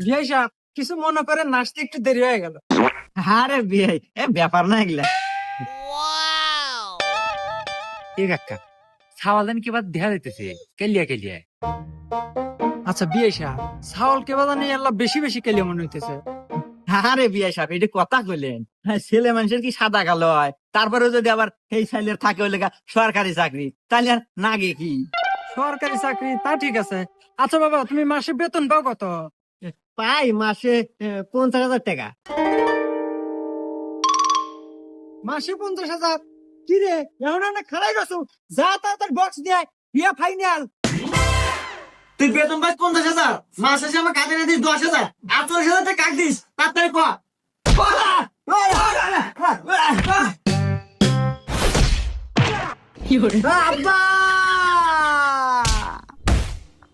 বিয়াই সাহেব কিছু মনে করে নাচতে একটু দেরি হয়ে গেল। আরে বিয়ে এ ব্যাপার না এগুলা। ঠিক কাকা ছাওয়ালেন কি বাদ দেখা যাইতেছে কেলিয়া কেলিয়া। আচ্ছা বিয়াই সাহেব ছাওল কে বাজানি আল্লাহ বেশি বেশি কেলিয়ে মনে হইতেছে। আরে বিয়ে সাহেব এটা কথা কইলেন, হ্যাঁ, ছেলে মানুষের কি সাদা কালো হয়? তারপরে যদি আবার এই ছেলের থাকে হইলে সরকারি চাকরি, তাহলে আর নাগে কি? সরকারি চাকরি তা ঠিক আছে। আচ্ছা বাবা তুমি মাসে বেতন পাও কত? পাই মাসে 50,000 টাকা। মাসে 50,000? কি রে এখন অনেক খারাই গেছো, যা তাড়াতাড়ি বক্স দিয়ে বিয়া ফাইনাল। তুই বেতন পাস 50,000, মাস শেষে আমার কাজে না দিস 10,000, আর 40,000 টাকা কাট দিস, তাড়াতাড়ি কর। আব্বা